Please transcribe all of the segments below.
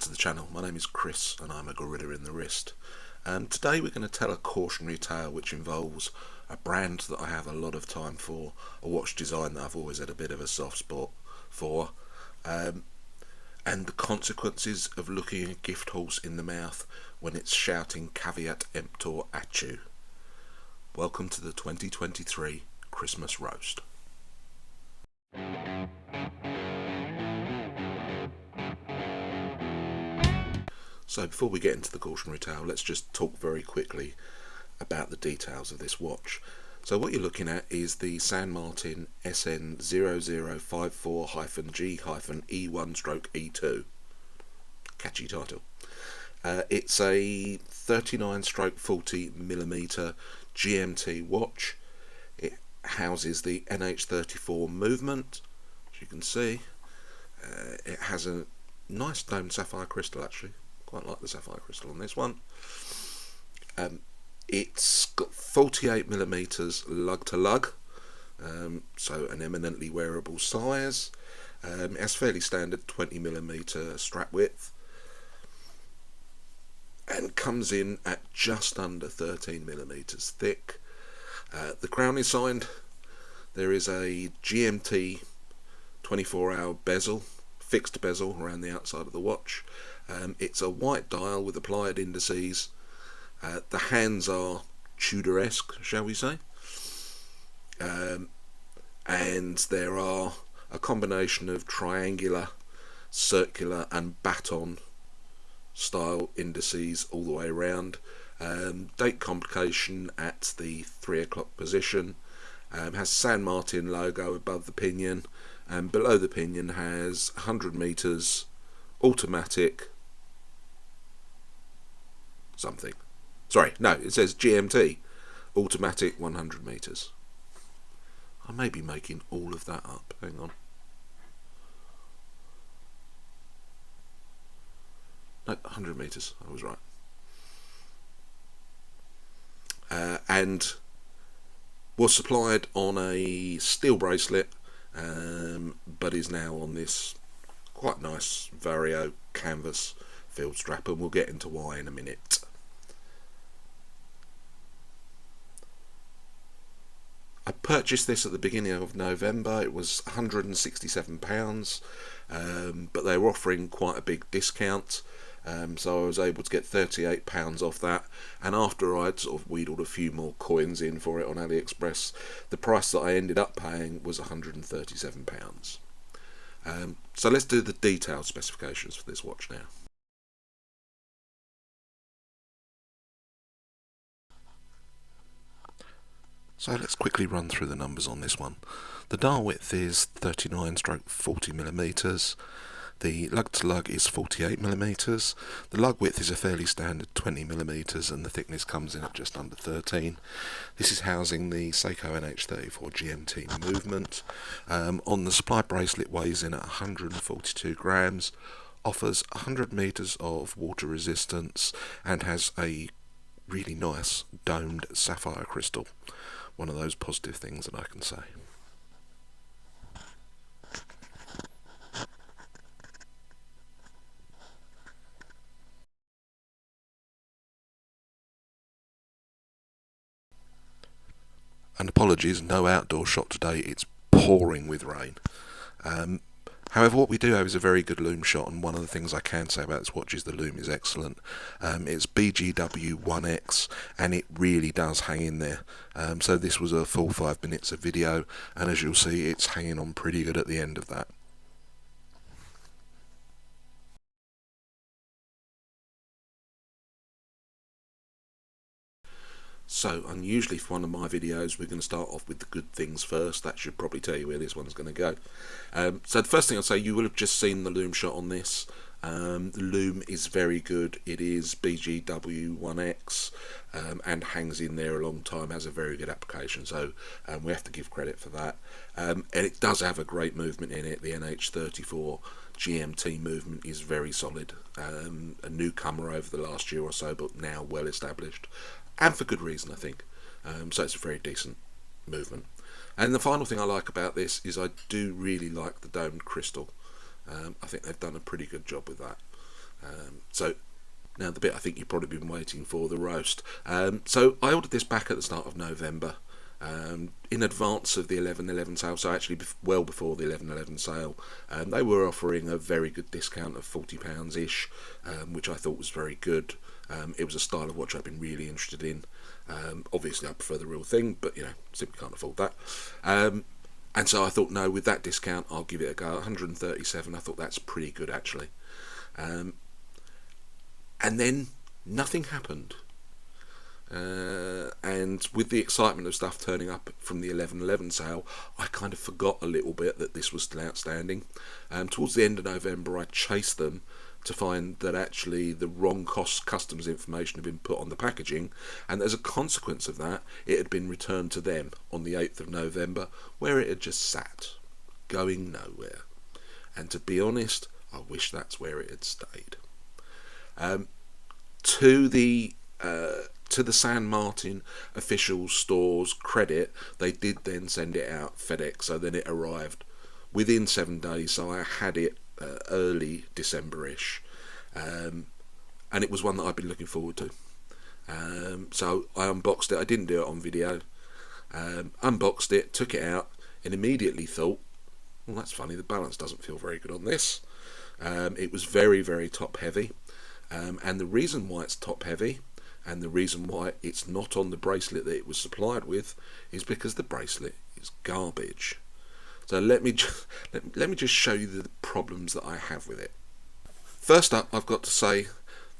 to the channel. My name is Chris and I'm a gorilla in the wrist. Today we're going to tell a cautionary tale which involves a brand that I have a lot of time for, a watch design that I've always had a bit of a soft spot for, and the consequences of looking a gift horse in the mouth when it's shouting caveat emptor at you. Welcome to the 2023 Christmas roast. So before we get into the cautionary tale, let's just talk very quickly about the details of this watch. So what you're looking at is the Martin SN0054G-E1/E2. Catchy title. It's a 39/40mm GMT watch. It houses the NH34Movement, as you can see. It has a nice domed sapphire crystal actually. Quite like the sapphire crystal on this one. It's got 48mm lug to lug, so an eminently wearable size. It has fairly standard 20mm strap width and comes in at just under 13mm thick. The crown is signed. There is a GMT 24-hour bezel, fixed bezel around the outside of the watch. It's a white dial with applied indices. The hands are Tudor-esque, shall we say, and there are a combination of triangular, circular and baton style indices all the way around. Date complication at the 3 o'clock position. Has San Martin logo above the pinion, and below the pinion has 100 meters automatic something. Sorry, no, it says GMT automatic 100 meters. I may be making all of that up. Hang on. No, 100 meters. I was right. And was supplied on a steel bracelet, but is now on this quite nice Vario canvas field strap, and we'll get into why in a minute. I purchased this at the beginning of November. It was £167, but they were offering quite a big discount, so I was able to get £38 off that, and after I'd sort of wheedled a few more coins in for it on AliExpress, the price that I ended up paying was £137. So let's do the detailed specifications for this watch now. So let's quickly run through the numbers on this one. The dial width is 39/40mm. The lug to lug is 48mm. The lug width is a fairly standard 20mm, and the thickness comes in at just under 13. This is housing the Seiko NH34 GMT movement. On the supply bracelet, weighs in at 142 grams, offers 100 meters of water resistance, and has a really nice domed sapphire crystal. One of those positive things that I can say. And apologies, no outdoor shot today. It's pouring with rain. However, what we do have is a very good loom shot, and one of the things I can say about this watch is the loom is excellent. It's BGW 1X, and it really does hang in there. So this was a full 5 minutes of video, and as you'll see, it's hanging on pretty good at the end of that. So, unusually for one of my videos, we're going to start off with the good things first. That should probably tell you where this one's going to go. So the first thing I'll say, you will have just seen the loom shot on this. The loom is very good. It is BGW 1X and hangs in there a long time, has a very good application, so we have to give credit for that. And it does have a great movement in it. The NH34 GMT movement is very solid. A newcomer over the last year or so, but now well established. And for good reason, I think. So it's a very decent movement. And the final thing I like about this is I do really like the domed crystal. I think they've done a pretty good job with that. So now the bit I think you've probably been waiting for, the roast. So I ordered this back at the start of November, in advance of the 11/11 sale, so actually well before the 11/11 sale. They were offering a very good discount of £40 ish, which I thought was very good. It was a style of watch I've been really interested in. Obviously I prefer the real thing, but simply can't afford that. And so I thought, no, with that discount I'll give it a go. 137, I thought that's pretty good actually. And then nothing happened. And with the excitement of stuff turning up from the 11/11 sale, I kind of forgot a little bit that this was still outstanding. Towards the end of November I chased them to find that actually the wrong customs information had been put on the packaging, and as a consequence of that it had been returned to them on the 8th of November, where it had just sat, going nowhere. And to be honest, I wish that's where it had stayed. To the San Martin official store's credit, they did then send it out FedEx, so then it arrived within 7 days, so I had it early December-ish, and it was one that I've been looking forward to. So I unboxed it. I didn't do it on video. Unboxed it, took it out, and immediately thought, well, that's funny, the balance doesn't feel very good on this. It was very, very top heavy, and the reason why it's top heavy and the reason why it's not on the bracelet that it was supplied with is because the bracelet is garbage. So let me just show you the problems that I have with it. First up, I've got to say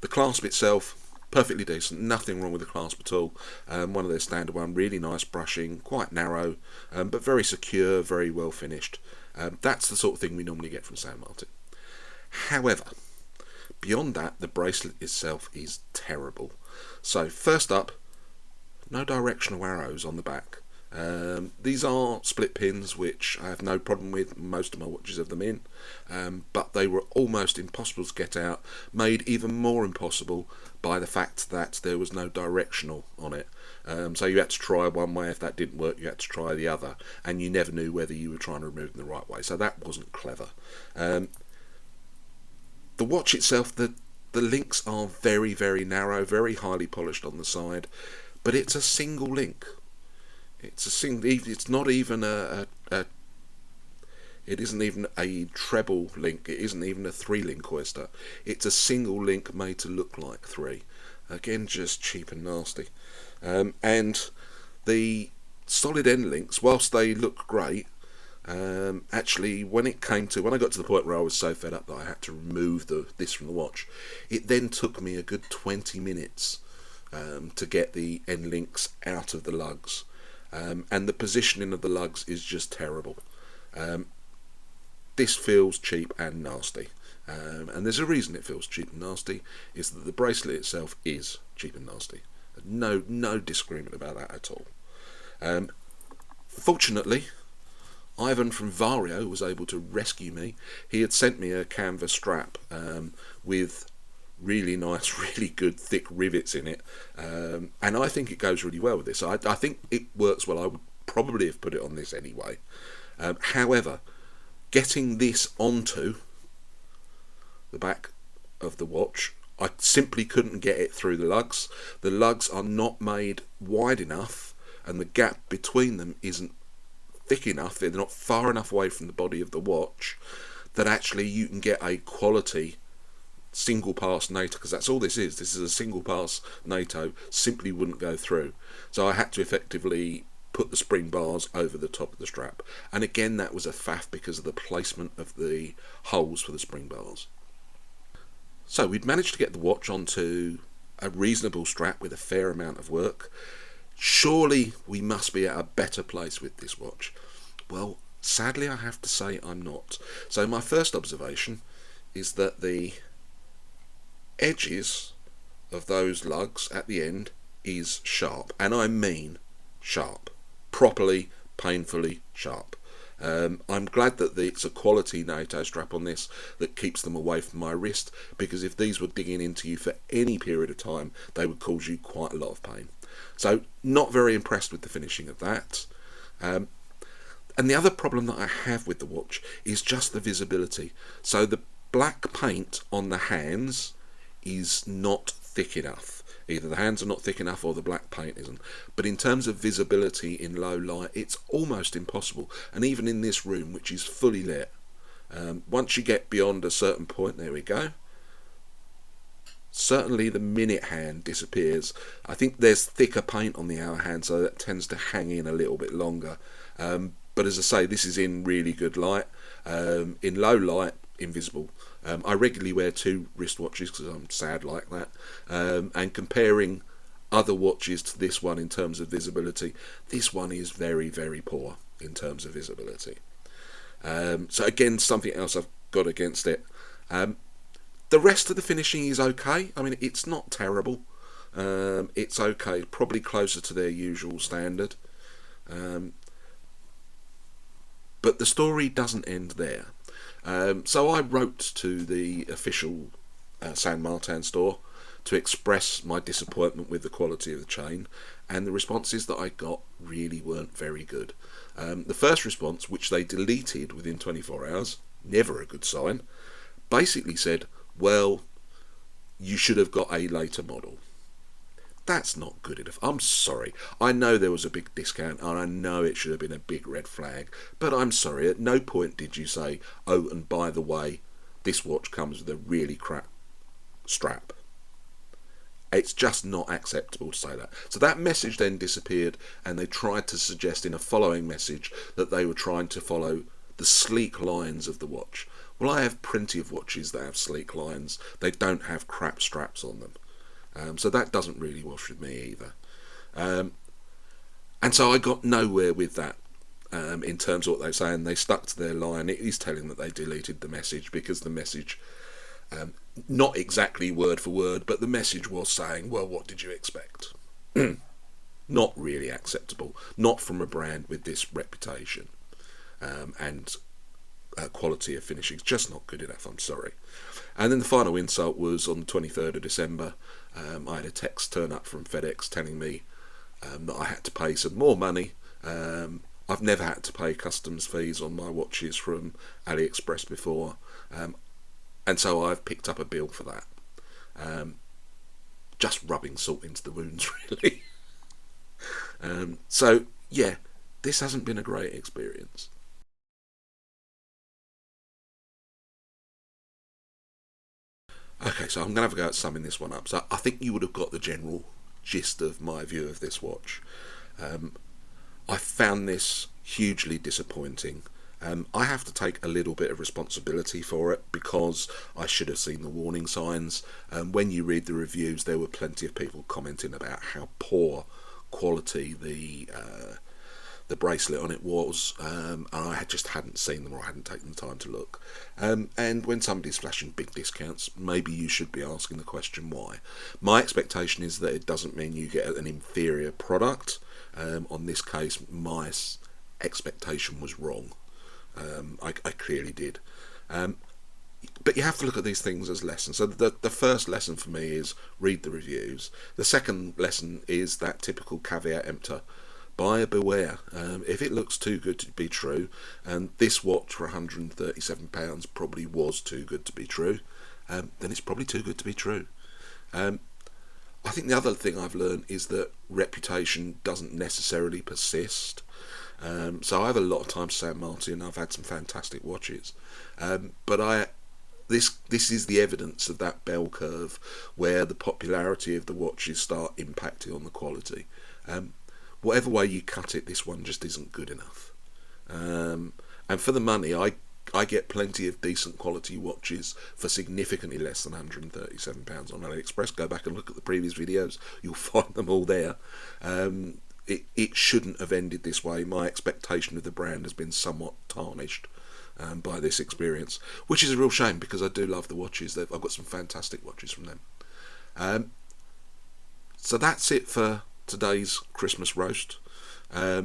the clasp itself, perfectly decent, nothing wrong with the clasp at all. One of their standard one, really nice brushing, quite narrow, but very secure, very well finished. That's the sort of thing we normally get from San Martin. However, beyond that, the bracelet itself is terrible. So first up, no directional arrows on the back. These are split pins, which I have no problem with. Most of my watches have them in, but they were almost impossible to get out, made even more impossible by the fact that there was no directional on it. So you had to try one way. If that didn't work, you had to try the other, and you never knew whether you were trying to remove them the right way. So that wasn't clever. The watch itself, the links are very, very narrow, very highly polished on the side, but it's a single link. It's not even it isn't even a treble link. It isn't even a 3-link oyster. It's a single link made to look like 3. Again, just cheap and nasty. And the solid end links, whilst they look great, actually when I got to the point where I was so fed up that I had to remove this from the watch, it then took me a good 20 minutes to get the end links out of the lugs. And the positioning of the lugs is just terrible. This feels cheap and nasty, and there's a reason it feels cheap and nasty, is that the bracelet itself is cheap and nasty. No disagreement about that at all. Fortunately, Ivan from Vario was able to rescue me. He had sent me a canvas strap with really nice, really good thick rivets in it, and I think it goes really well with this. I think it works well. I would probably have put it on this anyway. However, getting this onto the back of the watch, I simply couldn't get it through the lugs. The lugs are not made wide enough, and the gap between them isn't thick enough. They're not far enough away from the body of the watch that actually you can get a quality single pass NATO, because that's all this is. This is a single pass NATO, simply wouldn't go through. So I had to effectively put the spring bars over the top of the strap, and again that was a faff because of the placement of the holes for the spring bars. So we'd managed to get the watch onto a reasonable strap with a fair amount of work. Surely we must be at a better place with this watch. Well, sadly I have to say I'm not. So my first observation is that the edges of those lugs at the end is sharp, and I mean sharp, properly, painfully sharp. I'm glad that it's a quality NATO strap on this that keeps them away from my wrist, because if these were digging into you for any period of time, they would cause you quite a lot of pain. So not very impressed with the finishing of that. And the other problem that I have with the watch is just the visibility. So the black paint on the hands is not thick enough. Either the hands are not thick enough or the black paint isn't. But in terms of visibility in low light, it's almost impossible. And even in this room, which is fully lit, once you get beyond a certain point, there we go, certainly the minute hand disappears. I think there's thicker paint on the hour hand, so that tends to hang in a little bit longer. But as I say, this is in really good light. In low light, invisible. I regularly wear 2 wristwatches because I'm sad like that. And comparing other watches to this one in terms of visibility, this one is very, very poor in terms of visibility. So again, something else I've got against it. The rest of the finishing is okay. I mean, it's not terrible. It's okay, probably closer to their usual standard. But the story doesn't end there. So I wrote to the official San Martin store to express my disappointment with the quality of the chain, and the responses that I got really weren't very good. The first response, which they deleted within 24 hours, never a good sign, basically said, well, you should have got a later model. That's not good enough. I'm sorry. I know there was a big discount, and I know it should have been a big red flag, but I'm sorry, at no point did you say, oh, and by the way, this watch comes with a really crap strap. It's just not acceptable to say that. So that message then disappeared, and they tried to suggest in a following message that they were trying to follow the sleek lines of the watch. Well, I have plenty of watches that have sleek lines. They don't have crap straps on them. So that doesn't really wash with me either. And so I got nowhere with that in terms of what they're saying. They stuck to their line. It is telling that they deleted the message because the message, not exactly word for word, but the message was saying, well, what did you expect? Not really acceptable. Not from a brand with this reputation and quality of finishing. It's just not good enough, I'm sorry. And then the final insult was on the 23rd of December. I had a text turn up from FedEx telling me that I had to pay some more money. I've never had to pay customs fees on my watches from AliExpress before, and so I've picked up a bill for that. Just rubbing salt into the wounds, really. So yeah, this hasn't been a great experience. Okay, so I'm going to have a go at summing this one up. So I think you would have got the general gist of my view of this watch. I found this hugely disappointing. I have to take a little bit of responsibility for it because I should have seen the warning signs. When you read the reviews, there were plenty of people commenting about how poor quality the bracelet on it was, and I just hadn't seen them or I hadn't taken the time to look. And when somebody's flashing big discounts, maybe you should be asking the question why. My expectation is that it doesn't mean you get an inferior product. On this case, my expectation was wrong. I clearly did. But you have to look at these things as lessons. So the first lesson for me is read the reviews. The second lesson is that typical caveat emptor. Buyer beware. If it looks too good to be true, and this watch for £137 probably was too good to be true, then it's probably too good to be true. I think the other thing I've learned is that reputation doesn't necessarily persist. So I have a lot of time to San Martin. I've had some fantastic watches, but this is the evidence of that bell curve where the popularity of the watches start impacting on the quality. Whatever way you cut it, this one just isn't good enough. And for the money, I get plenty of decent quality watches for significantly less than £137 on AliExpress. Go back and look at the previous videos. You'll find them all there. It shouldn't have ended this way. My expectation of the brand has been somewhat tarnished by this experience, which is a real shame because I do love the watches. I've got some fantastic watches from them. So that's it for today's Christmas roast. I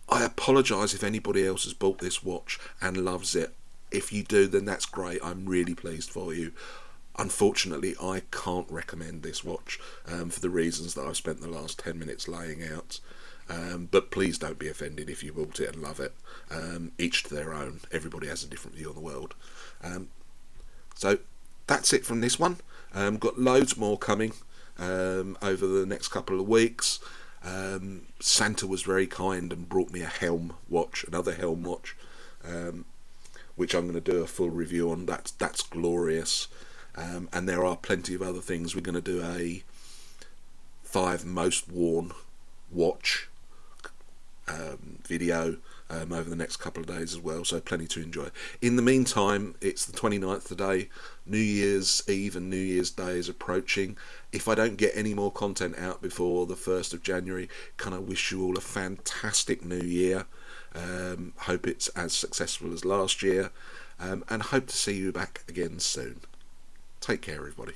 apologise if anybody else has bought this watch and loves it. If you do, then that's great. I'm really pleased for you. Unfortunately, I can't recommend this watch for the reasons that I've spent the last 10 minutes laying out. But please don't be offended if you bought it and love it. Each to their own. Everybody has a different view on the world. So that's it from this one. Got loads more coming over the next couple of weeks. Santa was very kind and brought me a helm watch, another helm watch, which I'm going to do a full review on. That's glorious. And there are plenty of other things. We're going to do a 5 most worn watch video over the next couple of days as well, so plenty to enjoy. In the meantime, it's the 29th today. New Year's Eve and New Year's Day is approaching. If I don't get any more content out before the 1st of January, can I wish you all a fantastic new year. Hope it's as successful as last year, and hope to see you back again soon. Take care, everybody.